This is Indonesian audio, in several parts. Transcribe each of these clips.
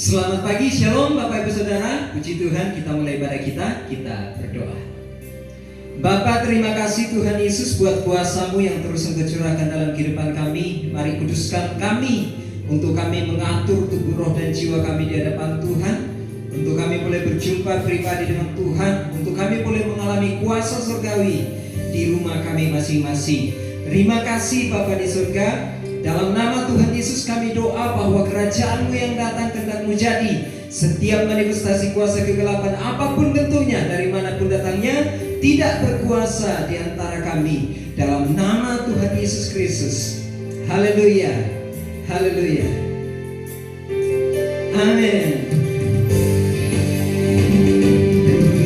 Selamat pagi, Shalom Bapak Ibu Saudara. Puji Tuhan, kita mulai ibadah kita berdoa. Bapa, terima kasih Tuhan Yesus buat kuasa-Mu yang terus Engkau curahkan dalam kehidupan kami. Mari kuduskan kami, untuk kami mengatur tubuh, roh, dan jiwa kami di hadapan Tuhan. Untuk kami boleh berjumpa pribadi dengan Tuhan. Untuk kami boleh mengalami kuasa surgawi di rumah kami masing-masing. Terima kasih Bapa di surga. Dalam nama Tuhan Yesus kami doa bahwa kerajaan-Mu yang datang kehendak-Mu jadi. Setiap manifestasi kuasa kegelapan apapun bentuknya, dari manapun datangnya, tidak berkuasa di antara kami. Dalam nama Tuhan Yesus Kristus. Haleluya. Haleluya. Amin.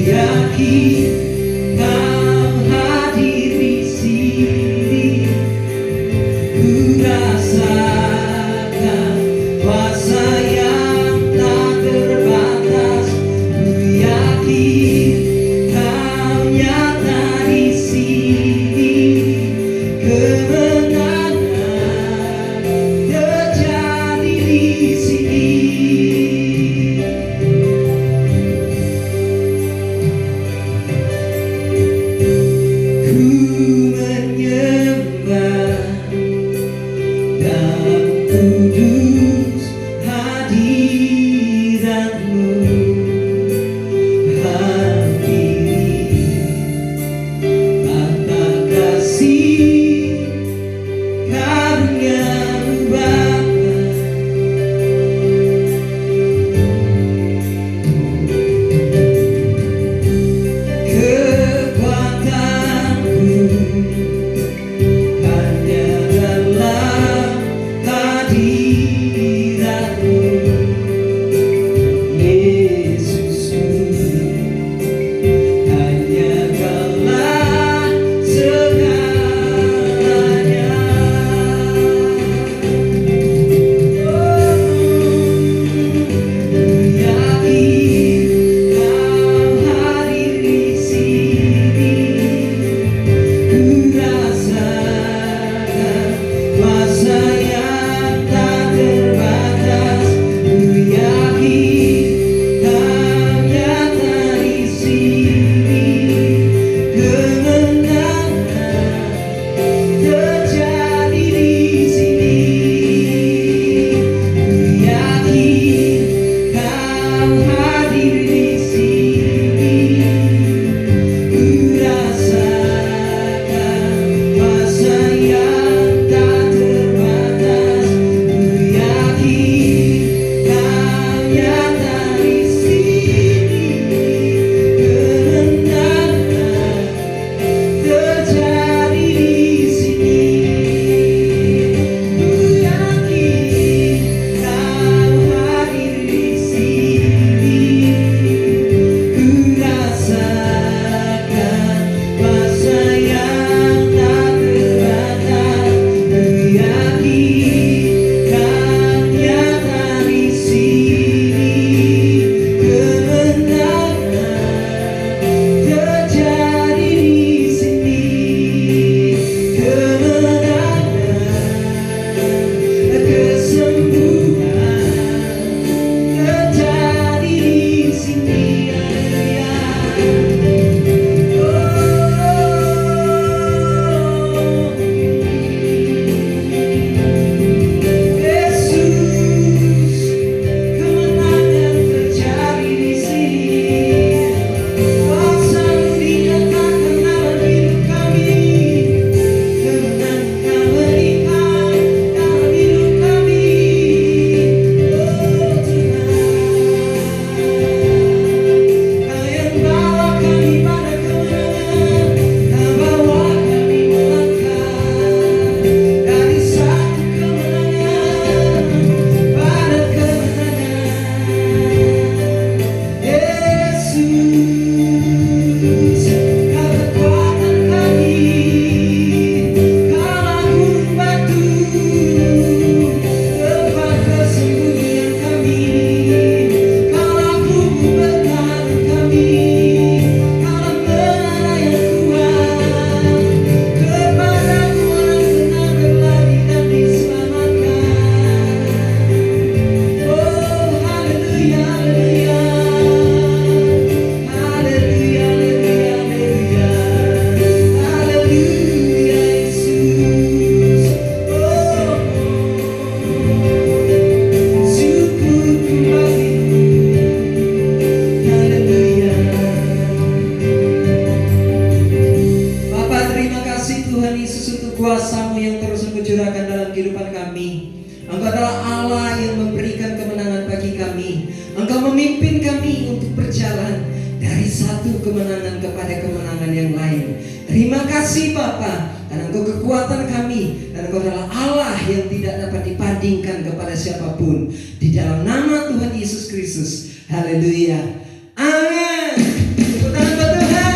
Yakin Kau hadir di sini, ku rasakan kuasa yang tak terbatas. Ku yakin Kau nyata di sini, kemenangan terjadi di sini. Kudus hadirat-Mu, satu kemenangan kepada kemenangan yang lain. Terima kasih Bapa, karena Engkau kekuatan kami, dan Engkau adalah Allah yang tidak dapat dipandingkan kepada siapapun. Di dalam nama Tuhan Yesus Kristus. Haleluya. Amin. Tepuk tangan buat Tuhan.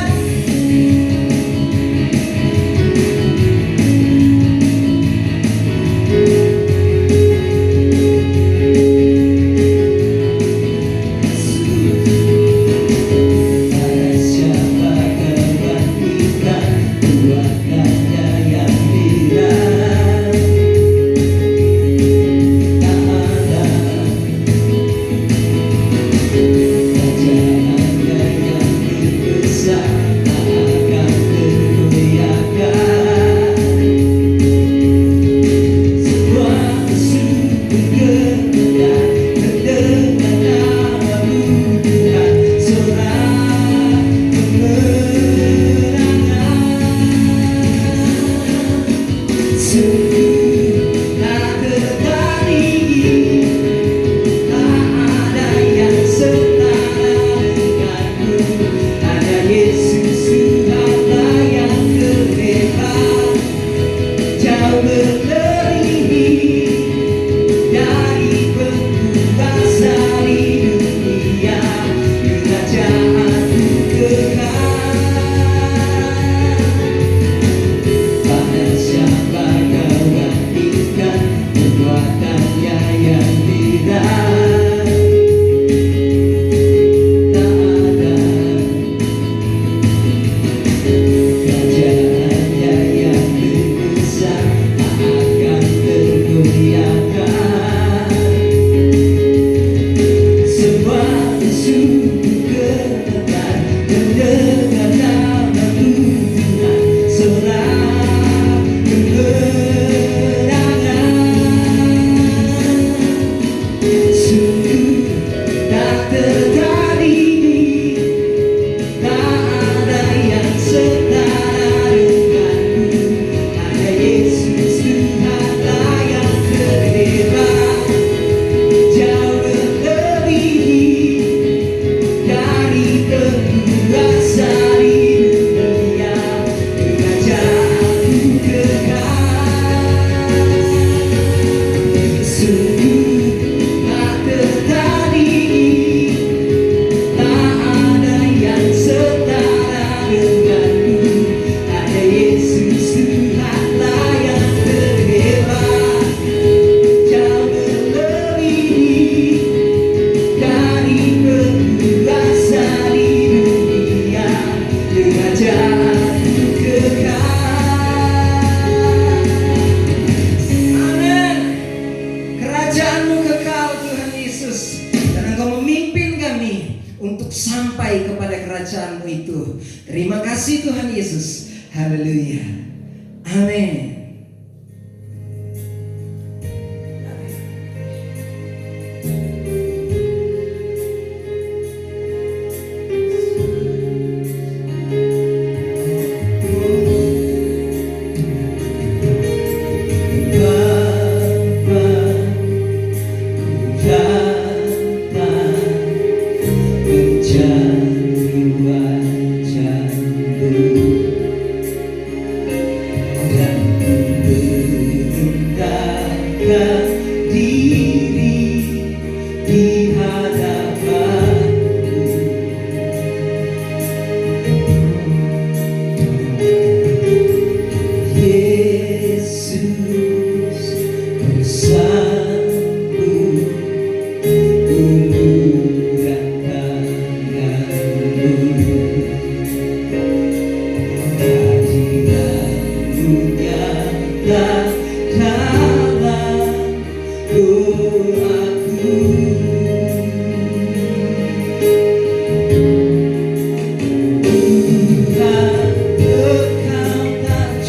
Terima kasih Tuhan Yesus. Haleluya. Amin.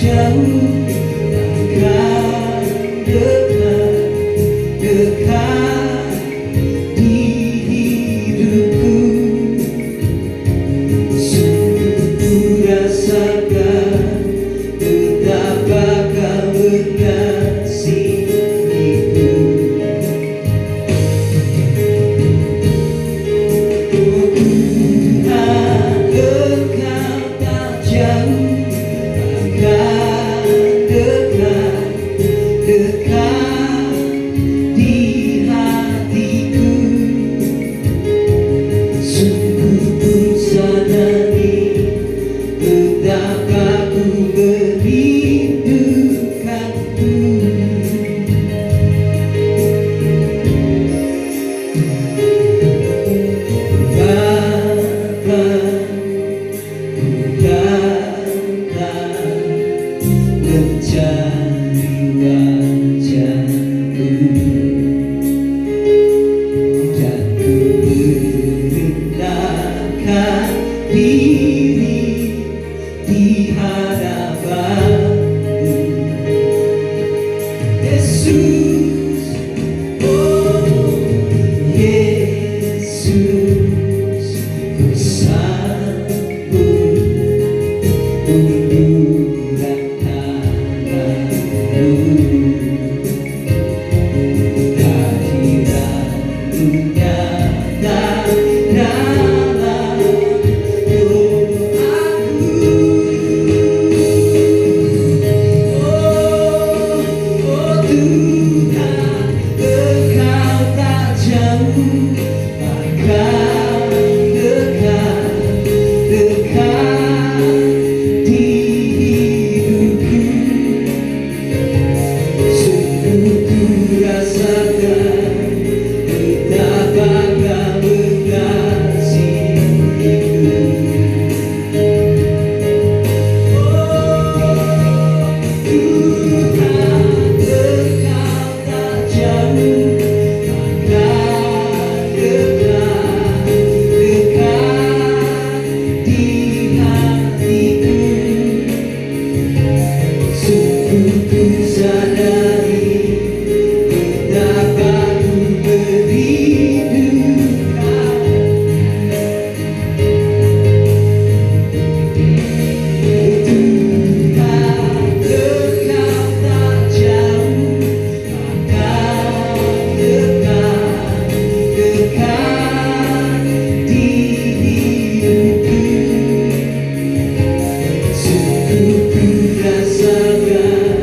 Jauh berdiri di hadapanmu, Yesus, oh Yesus, ku sanggup undurkan tanganmu, hadiratmu nyata dalam doaku. Oh Tuhan, Engkau tak jauh, bahkan dekat di hidupku. Sungguh ku rasakan betapa Kau mengasihiku. Tuhan, Engkau tak jauh, bahkan dekat di hatiku. Sungguh ku sadari betapa ku merindukan. Tuhan, Engkau tak jauh, bahkan dekat di hidupku. Sungguh ku rasakan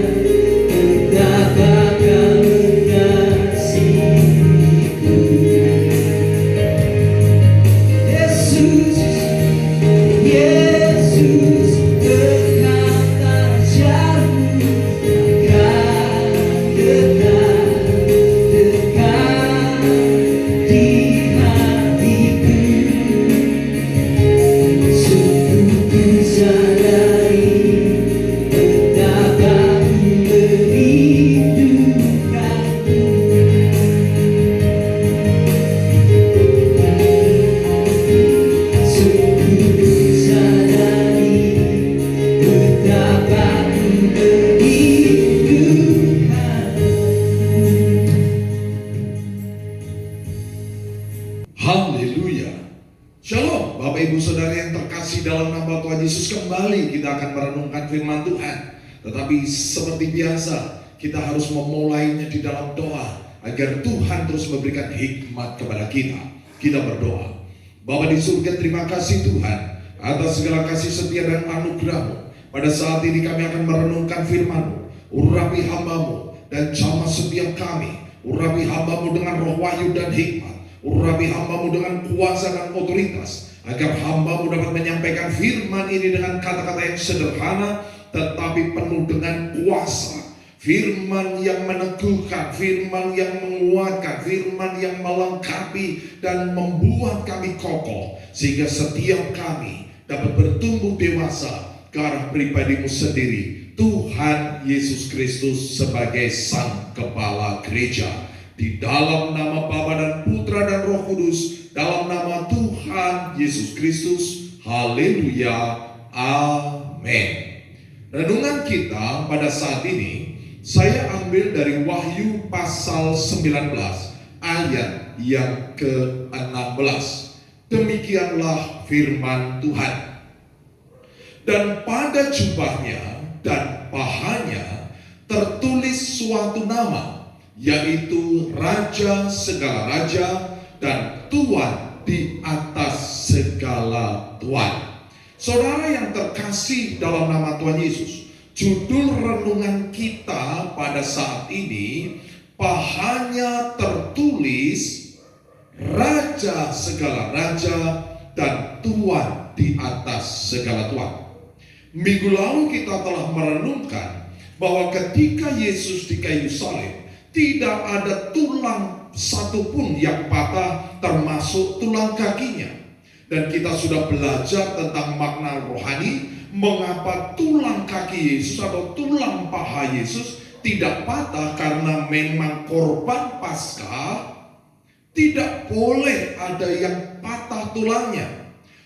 betapa Kau mengasihiku. Yesus, Yesus, Engkau tak jauh, bahkan dekat di hatiku. Sungguh ku sadari betapa ku merindukanmu. Sungguh ku sadari betapa ku merindukanmu. Haleluya. Shalom Bapak Ibu Saudara yang terkasih dalam nama Tuhan Yesus. Kembali kita akan merenungkan firman Tuhan. Tetapi seperti biasa kita harus memulainya di dalam doa agar Tuhan terus memberikan hikmat kepada kita. Kita berdoa. Bapa di surga, terima kasih Tuhan atas segala kasih setia dan anugerah-Mu. Pada saat ini kami akan merenungkan firman-Mu. Urapi hamba-Mu dan jamah setiap kami. Urapi hamba-Mu dengan roh wahyu dan hikmat. Urapi hamba-Mu dengan kuasa dan otoritas, agar hamba-Mu dapat menyampaikan firman ini dengan kata-kata yang sederhana tetapi penuh dengan kuasa. Firman yang meneguhkan, firman yang menguatkan, firman yang melengkapi dan membuat kami kokoh, sehingga setiap kami dapat bertumbuh dewasa ke arah pribadi-Mu sendiri, Tuhan Yesus Kristus sebagai Sang Kepala Gereja. Di dalam nama Bapa dan Putra dan Roh Kudus, dalam nama Tuhan Yesus Kristus. Haleluya. Amin. Renungan kita pada saat ini saya ambil dari Wahyu pasal 19 ayat yang ke-16. Demikianlah firman Tuhan. Dan pada jubahnya dan pahanya tertulis suatu nama, yaitu Raja segala raja dan Tuan di atas segala tuan. Saudara yang terkasih dalam nama Tuhan Yesus, judul renungan kita pada saat ini, pahanya tertulis Raja segala raja dan Tuan di atas segala tuan. Minggu lalu kita telah merenungkan bahwa ketika Yesus di kayu salib, tidak ada tulang satupun yang patah, termasuk tulang kakinya. Dan kita sudah belajar tentang makna rohani, mengapa tulang kaki Yesus atau tulang paha Yesus tidak patah, karena memang korban Paskah tidak boleh ada yang patah tulangnya.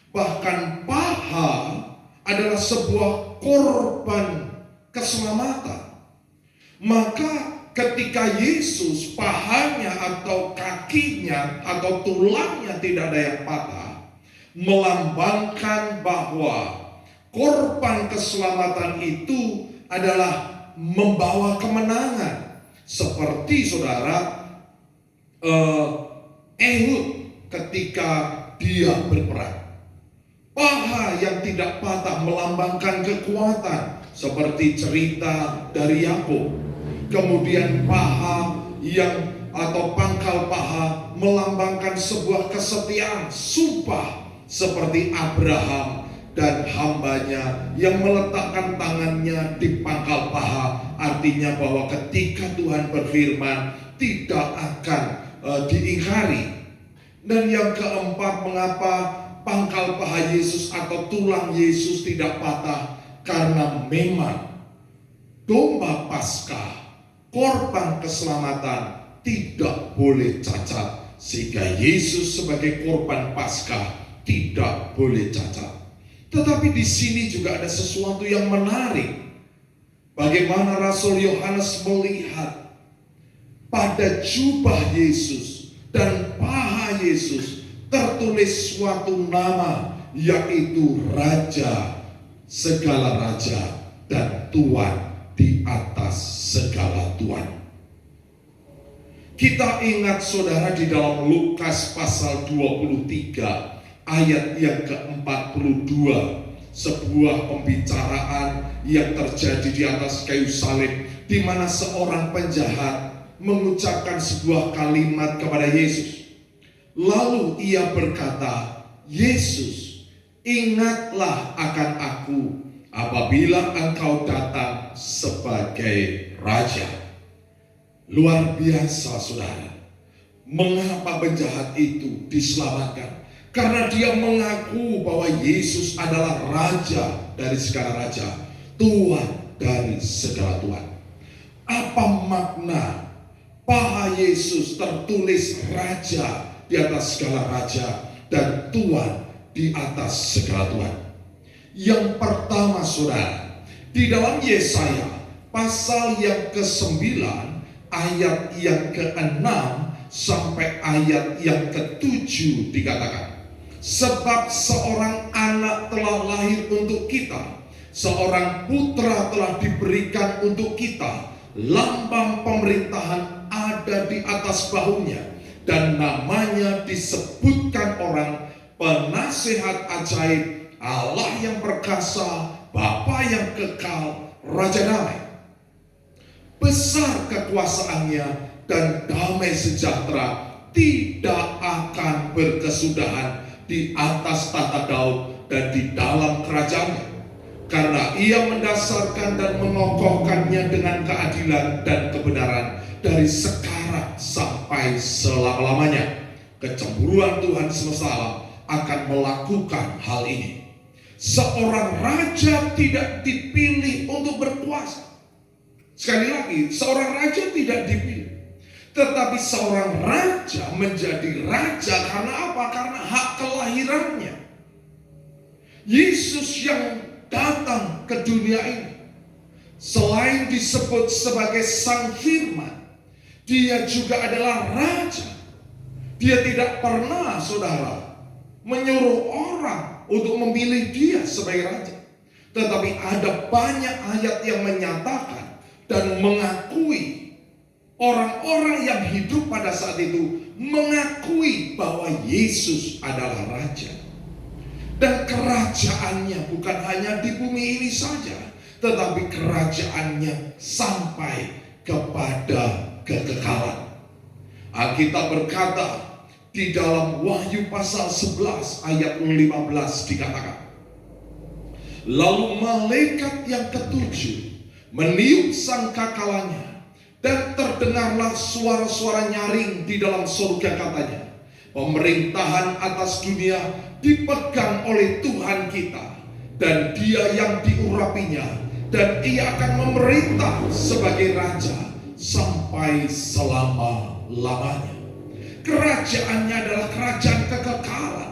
Bahkan paha adalah sebuah korban keselamatan. Maka ketika Yesus pahanya atau kakinya atau tulangnya tidak ada yang patah, melambangkan bahwa korban keselamatan itu adalah membawa kemenangan. Seperti saudara Ehud ketika dia berperang. Paha yang tidak patah melambangkan kekuatan, seperti cerita dari Yakub. Kemudian paha yang atau pangkal paha melambangkan sebuah kesetiaan, sumpah, seperti Abraham dan hambanya yang meletakkan tangannya di pangkal paha. Artinya bahwa ketika Tuhan berfirman tidak akan diingkari. Dan yang keempat, mengapa pangkal paha Yesus atau tulang Yesus tidak patah? Karena memang domba Paskah, korban keselamatan, tidak boleh cacat, sehingga Yesus sebagai korban Paskah tidak boleh cacat. Tetapi di sini juga ada sesuatu yang menarik. Bagaimana Rasul Yohanes melihat pada jubah Yesus dan paha Yesus tertulis suatu nama, yaitu Raja segala raja dan Tuhan di atas segala Tuhan. Kita ingat saudara di dalam Lukas pasal 23 ayat yang ke-42, sebuah pembicaraan yang terjadi di atas kayu salib, di mana seorang penjahat mengucapkan sebuah kalimat kepada Yesus. Lalu ia berkata, "Yesus, ingatlah akan aku apabila engkau datang sebagai Raja." Luar biasa saudara. Mengapa penjahat itu diselamatkan? Karena dia mengaku bahwa Yesus adalah Raja dari segala raja, Tuhan dari segala Tuhan. Apa makna paha Yesus tertulis Raja di atas segala raja dan Tuhan di atas segala Tuhan? Yang pertama saudara, di dalam Yesaya pasal yang ke-9 ayat yang ke-6 sampai ayat yang ke-7 dikatakan, sebab seorang anak telah lahir untuk kita, seorang putra telah diberikan untuk kita, lambang pemerintahan ada di atas bahunya, dan namanya disebutkan orang Penasihat Ajaib, Allah yang perkasa, Bapa yang kekal, Raja damai. Besar kekuasaannya dan damai sejahtera tidak akan berkesudahan di atas tahta Daud dan di dalam kerajaannya, karena ia mendasarkan dan mengokohkannya dengan keadilan dan kebenaran dari sekarang sampai selama-lamanya. Kecemburuan Tuhan semesta alam akan melakukan hal ini. Seorang raja tidak dipilih untuk berkuasa. Sekali lagi, seorang raja tidak dipilih, tetapi seorang raja menjadi raja karena apa? Karena hak kelahirannya. Yesus yang datang ke dunia ini, selain disebut sebagai Sang Firman, dia juga adalah raja. Dia tidak pernah saudara menyuruh orang untuk memilih dia sebagai raja, tetapi ada banyak ayat yang menyatakan dan mengakui, orang-orang yang hidup pada saat itu mengakui bahwa Yesus adalah Raja. Dan kerajaannya bukan hanya di bumi ini saja, tetapi kerajaannya sampai kepada kekekalan. Alkitab berkata di dalam Wahyu pasal 11 ayat 15 dikatakan, lalu malaikat yang ketujuh meniup sangkakalanya, dan terdengarlah suara-suara nyaring di dalam surga, katanya, pemerintahan atas dunia dipegang oleh Tuhan kita, dan Dia yang diurapinya, dan Ia akan memerintah sebagai Raja sampai selama-lamanya. Kerajaannya adalah kerajaan kekekalan.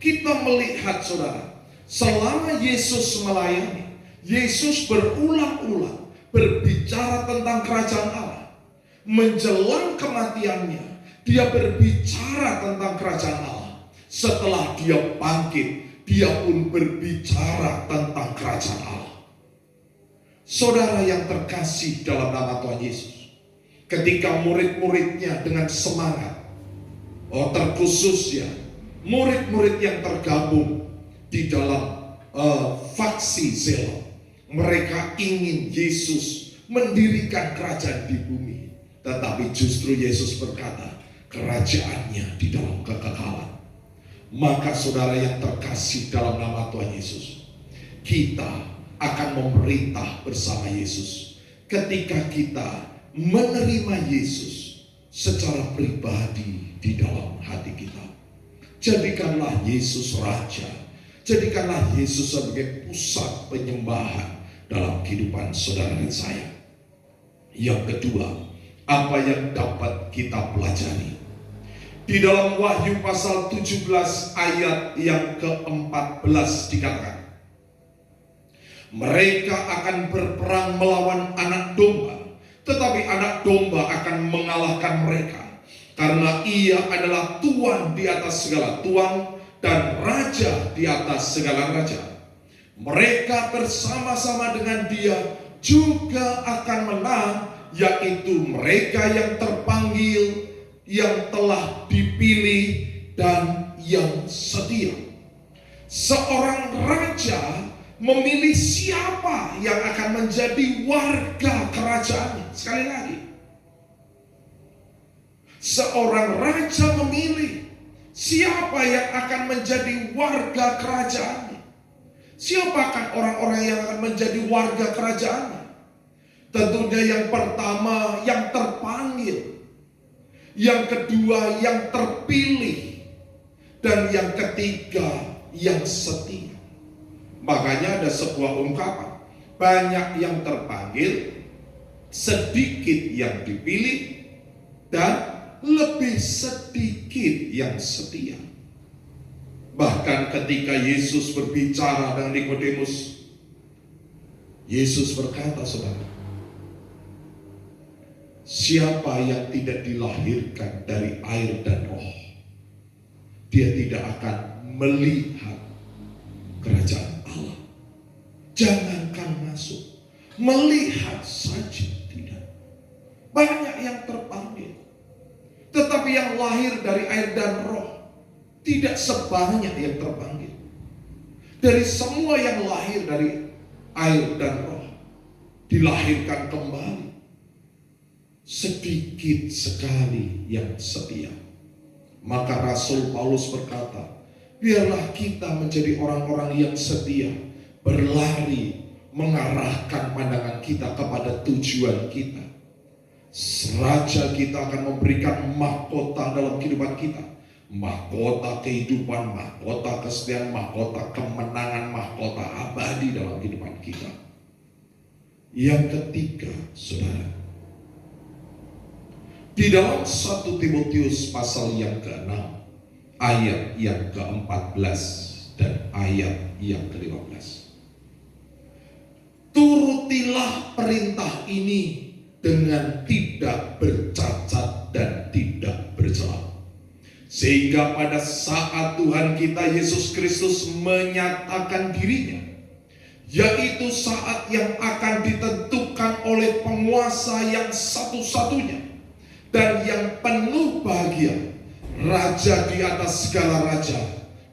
Kita melihat saudara, selama Yesus melayani, Yesus berulang-ulang berbicara tentang kerajaan Allah. Menjelang kematiannya, dia berbicara tentang kerajaan Allah. Setelah dia bangkit, dia pun berbicara tentang kerajaan Allah. Saudara yang terkasih dalam nama Tuhan Yesus, ketika murid-muridnya dengan semangat, terkhususnya murid-murid yang tergabung di dalam faksi Zelot, mereka ingin Yesus mendirikan kerajaan di bumi. Tetapi justru Yesus berkata, kerajaannya di dalam kekekalan. Maka saudara yang terkasih dalam nama Tuhan Yesus, kita akan memerintah bersama Yesus. Ketika kita menerima Yesus secara pribadi di dalam hati kita, jadikanlah Yesus Raja. Jadikanlah Yesus sebagai pusat penyembahan dalam kehidupan saudara dan saya. Yang kedua, apa yang dapat kita pelajari? Di dalam Wahyu pasal 17 ayat yang ke-14 dikatakan, mereka akan berperang melawan anak domba, tetapi anak domba akan mengalahkan mereka, karena ia adalah Tuhan di atas segala tuan dan Raja di atas segala raja. Mereka bersama-sama dengan dia juga akan menang, yaitu mereka yang terpanggil, yang telah dipilih, dan yang setia. Seorang raja memilih siapa yang akan menjadi warga kerajaannya. Sekali lagi, seorang raja memilih siapa yang akan menjadi warga kerajaannya. Siapakah orang-orang yang akan menjadi warga kerajaannya? Tentunya yang pertama yang terpanggil, yang kedua yang terpilih, dan yang ketiga yang setia. Makanya ada sebuah ungkapan, banyak yang terpanggil, sedikit yang dipilih, dan lebih sedikit yang setia. Bahkan ketika Yesus berbicara dengan Nikodemus, Yesus berkata, saudara, siapa yang tidak dilahirkan dari air dan roh, dia tidak akan melihat kerajaan Allah. Jangankan masuk, melihat saja tidak. Banyak yang terpanggil, tetapi yang lahir dari air dan roh tidak sebanyak yang terpanggil. Dari semua yang lahir dari air dan roh, dilahirkan kembali, sedikit sekali yang setia. Maka Rasul Paulus berkata, biarlah kita menjadi orang-orang yang setia, berlari mengarahkan pandangan kita kepada tujuan kita. Raja kita akan memberikan mahkota dalam kehidupan kita, mahkota kehidupan, mahkota kesetiaan, mahkota kemenangan, mahkota abadi dalam kehidupan kita. Yang ketiga, saudara, di dalam 1 Timotius pasal yang ke-6 ayat yang ke-14 dan ayat yang ke-15, turutilah perintah ini dengan tidak bercacat dan tidak bercela, sehingga pada saat Tuhan kita Yesus Kristus menyatakan dirinya, yaitu saat yang akan ditentukan oleh penguasa yang satu-satunya dan yang penuh bahagia, Raja di atas segala raja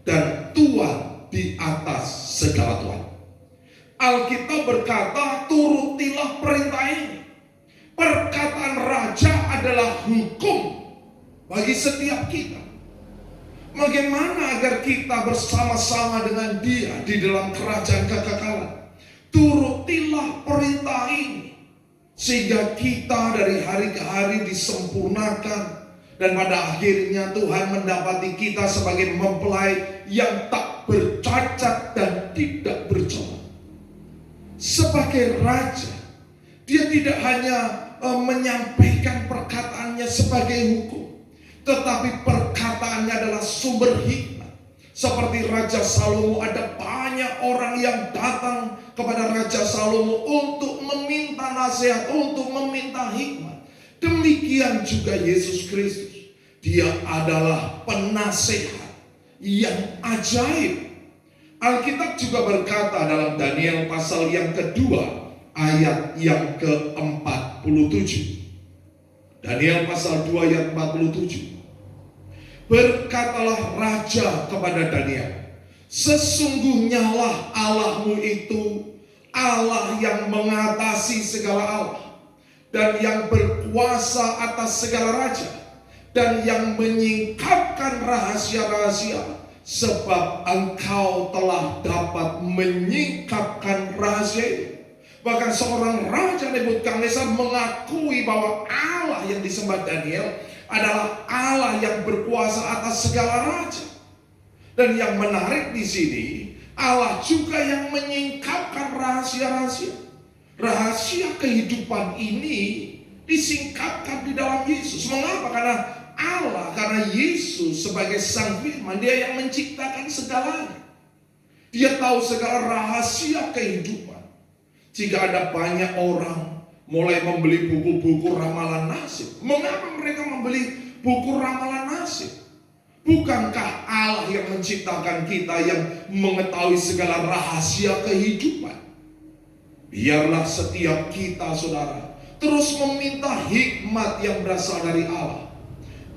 dan Tuhan di atas segala tuan. Alkitab berkata, turutilah perintah ini. Perkataan raja adalah hukum bagi setiap kita. Bagaimana agar kita bersama-sama dengan dia di dalam kerajaan kekekalan? Turutilah perintah ini, sehingga kita dari hari ke hari disempurnakan, dan pada akhirnya Tuhan mendapati kita sebagai mempelai yang tak bercacat dan tidak bercela. Sebagai raja, dia tidak hanya menyampaikan perkataannya sebagai hukum, tetapi perkataannya adalah sumber hikmat, Seperti Raja Salomo, ada banyak orang yang datang kepada Raja Salomo untuk meminta nasihat, untuk meminta hikmat. Demikian juga Yesus Kristus. Dia adalah penasehat yang ajaib. Alkitab juga berkata dalam Daniel pasal yang kedua, ayat yang ke-47. Daniel pasal 2 ayat 47. Berkatalah raja kepada Daniel, sesungguhnya lah Allahmu itu Allah yang mengatasi segala Allah, dan yang berkuasa atas segala raja, dan yang menyingkapkan rahasia-rahasia, sebab engkau telah dapat menyingkapkan rahasia itu. Bahkan seorang raja Nebukadnezar mengakui bahwa Allah yang disembah Daniel adalah Allah yang berkuasa atas segala raja. Dan yang menarik di sini, Allah juga yang menyingkapkan rahasia-rahasia. Rahasia kehidupan ini disingkapkan di dalam Yesus. Mengapa? Karena Yesus sebagai Sang Firman, Dia yang menciptakan segalanya. Dia tahu segala rahasia kehidupan. Jika ada banyak orang mulai membeli buku-buku ramalan nasib, mengapa mereka membeli buku ramalan nasib? Bukankah Allah yang menciptakan kita, yang mengetahui segala rahasia kehidupan? Biarlah setiap kita, saudara, terus meminta hikmat yang berasal dari Allah,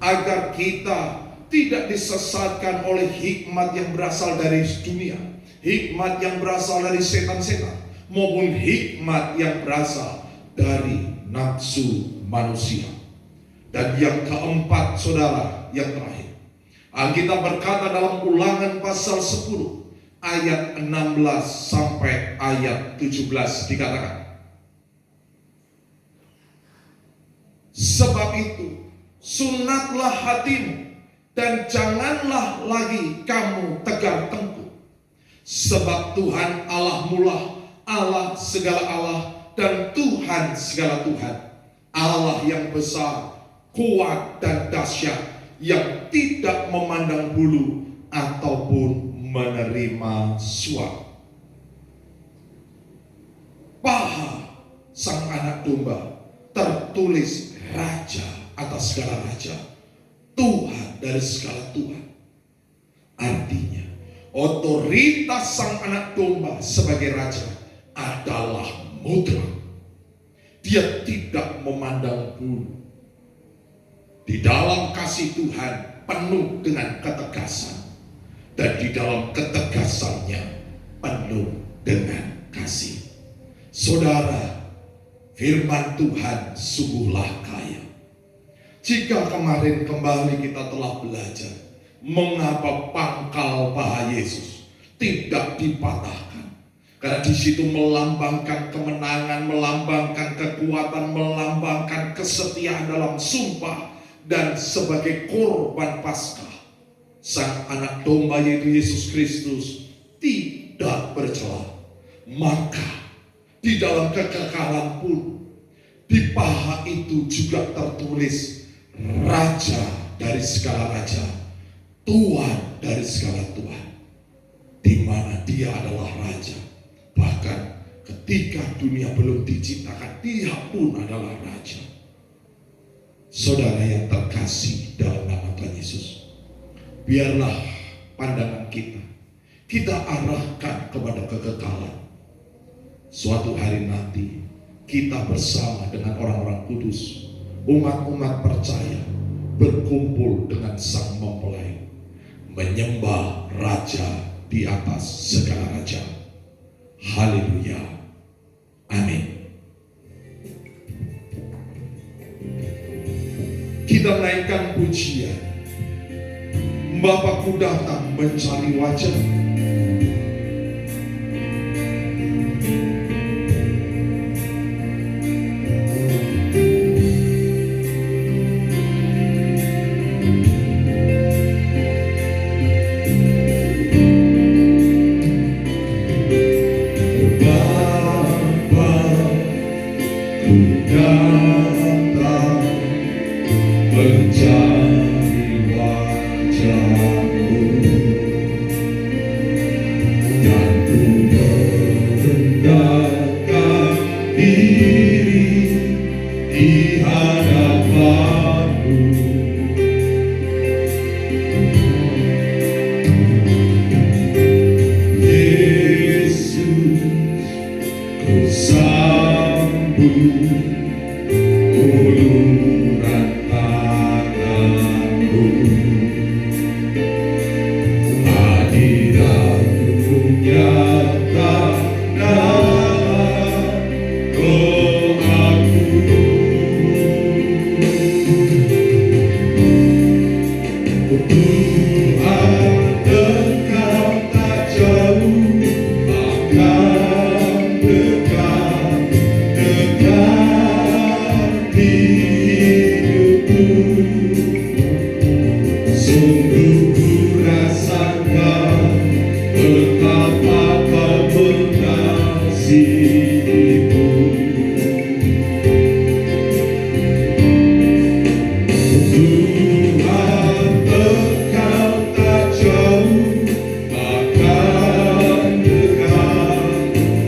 agar kita tidak disesatkan oleh hikmat yang berasal dari dunia, hikmat yang berasal dari setan-setan, maupun hikmat yang berasal dari nafsu manusia. Dan yang keempat, saudara, yang terakhir, Alkitab berkata dalam Ulangan pasal 10 ayat 16 sampai ayat 17 dikatakan, sebab itu sunatlah hatimu dan janganlah lagi kamu tegar tengkuk, sebab Tuhan Allahmu lah Allah segala Allah dan Tuhan segala Tuhan, Allah yang besar, kuat dan dahsyat, yang tidak memandang bulu ataupun menerima suap. Paha sang anak domba tertulis raja atas segala raja, Tuhan dari segala Tuhan. Artinya otoritas sang anak domba sebagai raja adalah mutlak. Dia tidak memandang bulu. Di dalam kasih Tuhan penuh dengan ketegasan, dan di dalam ketegasannya penuh dengan kasih. Saudara, firman Tuhan sungguhlah kaya. Jika kemarin kembali kita telah belajar mengapa pangkal paha Yesus tidak dipatahkan. Karena di situ melambangkan kemenangan, melambangkan kekuatan, melambangkan kesetiaan dalam sumpah, dan sebagai korban Paskah, sang anak domba yaitu Yesus Kristus tidak bercela. Maka di dalam kekekalan pun di paha itu juga tertulis Raja dari segala raja, Tuhan dari segala Tuhan, di mana Dia adalah Raja. Bahkan ketika dunia belum diciptakan, Dia pun adalah Raja. Saudara yang terkasih dalam nama Tuhan Yesus, biarlah pandangan kita arahkan kepada kekekalan. Suatu hari nanti kita bersama dengan orang-orang kudus, umat-umat percaya, berkumpul dengan Sang Mempelai, menyembah Raja di atas segala raja. Haleluya. Amin. Kita naikkan pujian. Bapakku datang mencari wajah. uluran tanganmu, hadiratmu nyatakan doaku. Tuhan, Engkau tak jauh, akan dekat hidupku. Sungguh ku rasakan betapa Kau mengasihiku. Tuhan, Engkau tak jauh, akan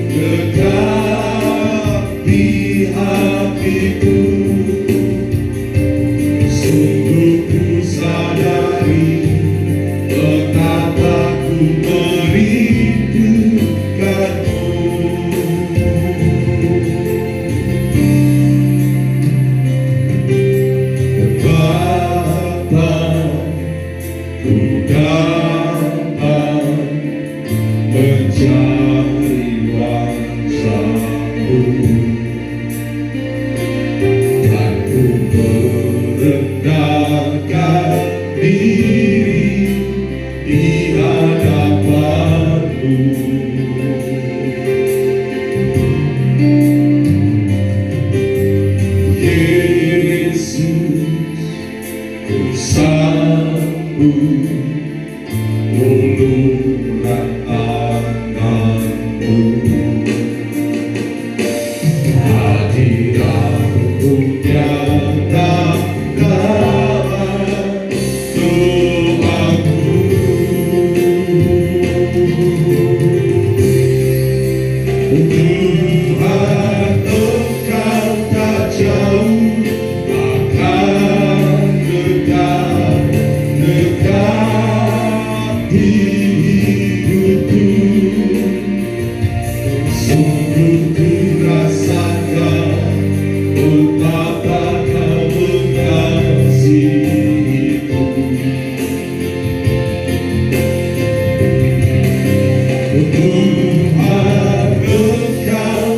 dekat di hatiku. Sungguh ku sadari betapa ku merindukanmu. Bapa, ku datang mencari wajah-Mu, dan ku merendahkan diri di hadapan-Mu. Yesus, ku sambut uluran tanganmu, hadiratmu nyatakan doaku. Tuhan, Engkau tak jauh, akan dekat hidupku. Sungguh ku rasakan betapa Kau mengasihiku. Tuhan, Engkau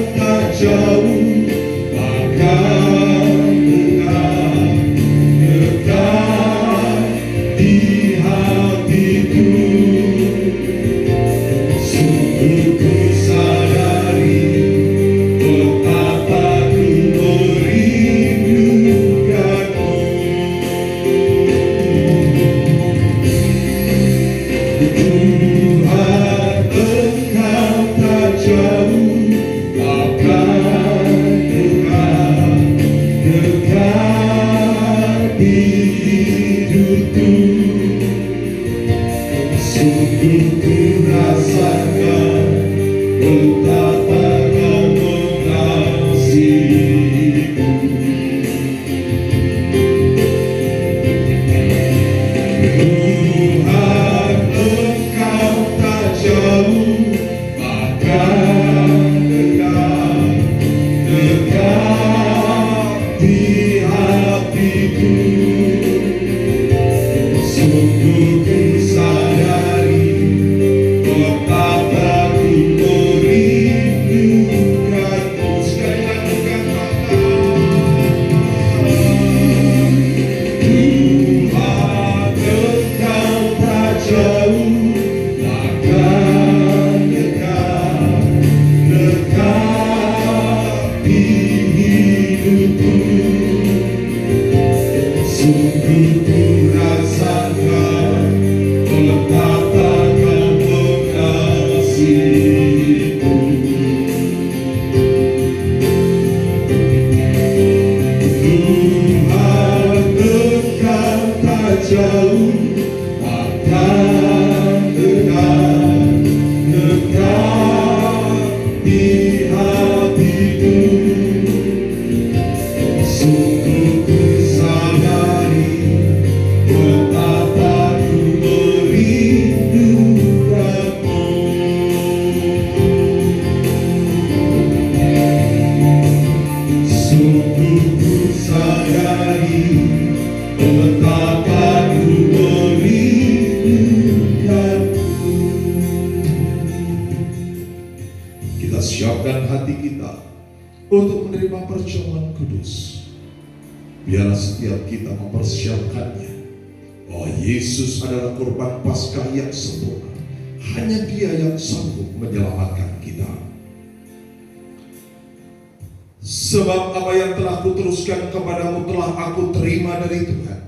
Kita siapkan hati kita untuk menerima perjamuan kudus. Biarlah setiap kita mempersiapkannya, bahwa Yesus adalah korban Paskah yang sempurna. Hanya Dia yang sanggup menyelamatkan kita. Sebab apa yang telah kuteruskan kepadamu telah aku terima dari Tuhan,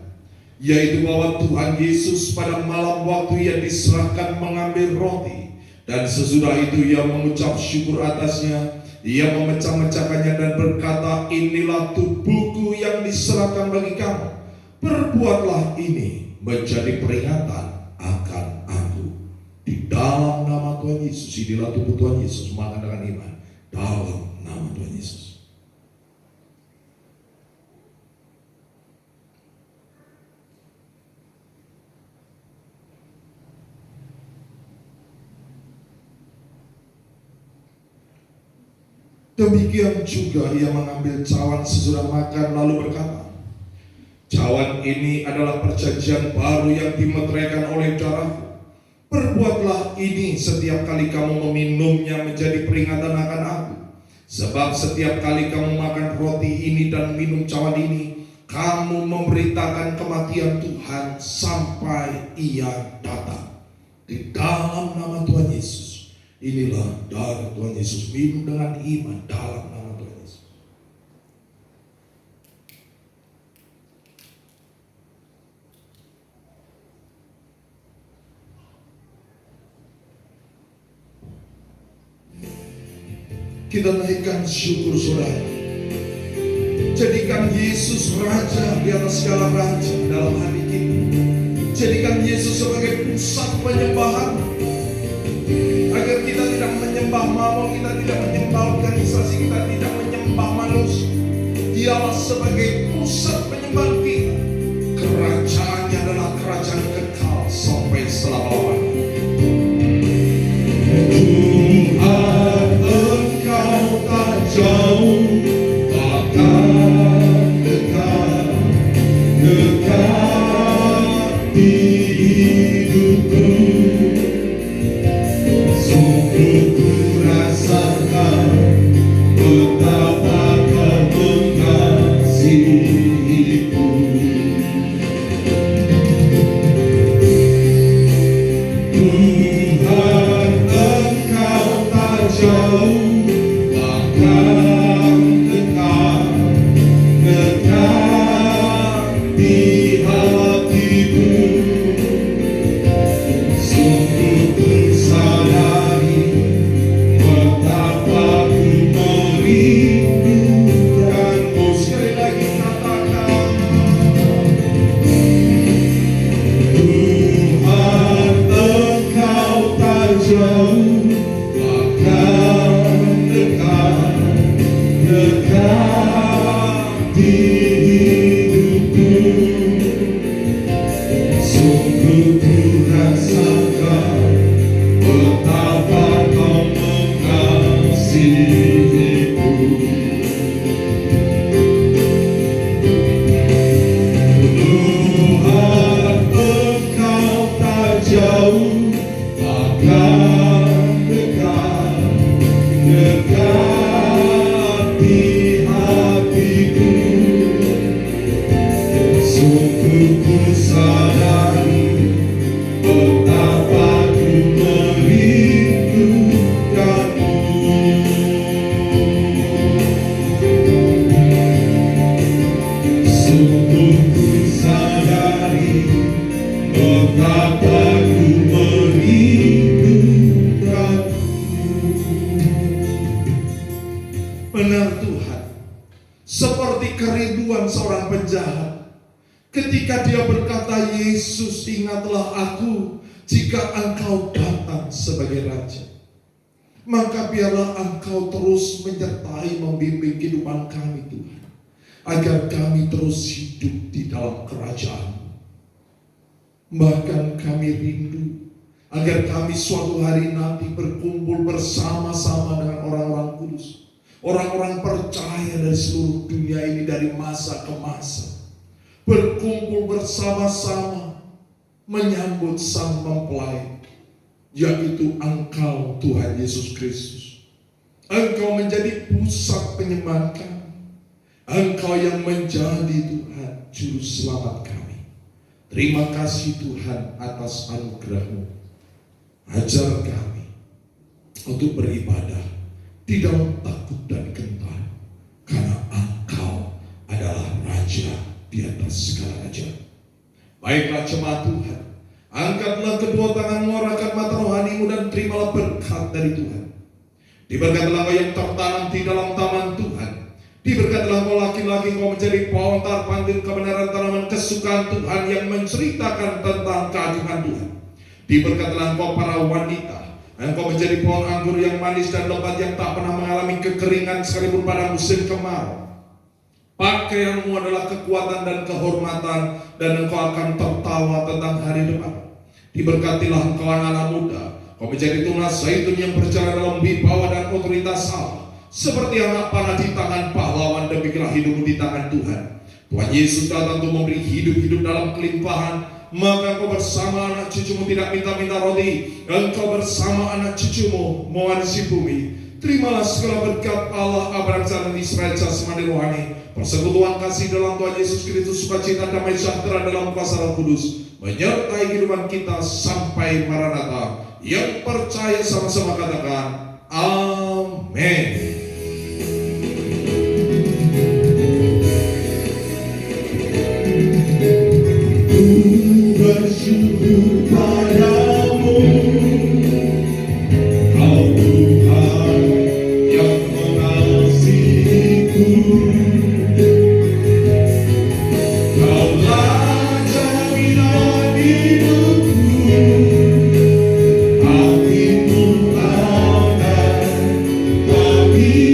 yaitu bahwa Tuhan Yesus pada malam waktu Ia diserahkan mengambil roti, dan sesudah itu Ia mengucap syukur atasnya. Ia memecah-mecahkannya dan berkata, inilah tubuhku yang diserahkan bagi kamu. Perbuatlah ini menjadi peringatan akan aku. Di dalam nama Tuhan Yesus, inilah tubuh Tuhan Yesus, makan dengan iman. Dalam nama Tuhan Yesus. Demikian juga Ia mengambil cawan sesudah makan lalu berkata, cawan ini adalah perjanjian baru yang dimeteraikan oleh darahku. Perbuatlah ini setiap kali kamu meminumnya menjadi peringatan akan aku. Sebab setiap kali kamu makan roti ini dan minum cawan ini, kamu memberitakan kematian Tuhan sampai Ia datang. Di dalam nama Tuhan Yesus, inilah darah Tuhan Yesus. Minum dengan iman dalam nama Tuhan Yesus. Kita naikkan syukur saudara. Jadikan Yesus Raja di atas segala raja dalam hati kita. Jadikan Yesus sebagai pusat penyembahan, agar kita tidak menyembah mamon, kita tidak menyembah organisasi, kita tidak menyembah manusia. Dialah sebagai pusat penyembahan kita. Kerajaannya adalah kerajaan kekal sampai selama-lamanya. Tuhan, Engkau tak jauh, akan dekat di hidupku. Sungguh ku rasakan betapa Kau mengasihiku. Tuhan, Engkau tak jauh, bahkan dekat di hatiku. Sungguh ku sadari betapa ku merindukanmu. Sekali lagi katakan, Tuhan, Engkau tak jauh, bahkan dekat di hidupku. Sungguh ku rasakan betapa Kau mengasihiku. Tuhan, Engkau tak jauh, bahkan dekat di hatiku. Sungguh ku sadari betapa ku merindukanmu. Sungguh ku sadari betapa ku merindukanmu. Benar Tuhan, seperti kerinduan seorang penjahat ketika dia berkata, Yesus, ingatlah aku jika Engkau datang sebagai Raja. Maka biarlah Engkau terus menyertai, membimbing kehidupan kami Tuhan, agar kami terus hidup di dalam kerajaan. Bahkan kami rindu agar kami suatu hari nanti berkumpul bersama-sama dengan orang-orang kudus, orang-orang percaya dari seluruh dunia ini, dari masa ke masa, berkumpul bersama-sama menyambut sang mempelai, yaitu Engkau Tuhan Yesus Kristus. Engkau menjadi pusat penyembahan kami. Engkau yang menjadi Tuhan Juru Selamat kami. Terima kasih Tuhan atas anugerah-Mu. Ajar kami untuk beribadah di dalam takut dan gentar, karena Engkau adalah Raja di atas segala raja. Baiklah jemaat Tuhan, angkatlah kedua tanganmu, arahkan mata rohanimu dan terimalah berkat dari Tuhan. Diberkatilah kau yang tertanam di dalam taman Tuhan. Diberkatilah kau laki-laki, kau menjadi pohon terpantil kebenaran, tanaman kesukaan Tuhan yang menceritakan tentang keagungan Tuhan. Diberkatilah kau para wanita, engkau menjadi pohon anggur yang manis dan lebat yang tak pernah mengalami kekeringan sekalipun pada musim kemarau. Pakaianmu adalah kekuatan dan kehormatan, dan engkau akan tertawa tentang hari depan. Diberkatilah engkau anak-anak muda, kau menjadi tunas zaitun yang berjalan dalam wibawa dan otoritas Allah. Seperti anak panah di tangan pahlawan, demikianlah hidupmu di tangan Tuhan. Tuhan Yesus datang untuk memberi hidup-hidup dalam kelimpahan. Maka engkau bersama anak cucumu tidak minta-minta roti, engkau bersama anak cucumu mewarisi bumi. Terimalah segala berkat Allah Abraham dan Israel jasmani rohani, persekutuan kasih dalam Tuhan Yesus Kristus, sukacita damai sejahtera dalam kuasa Roh Kudus menyertai kehidupan kita sampai Maranatha. Yang percaya sama-sama katakan amin. Bersyukur padamu, Kau Tuhan yang mengasihiku. Kaulah jaminan hidupku, hatimu akan kami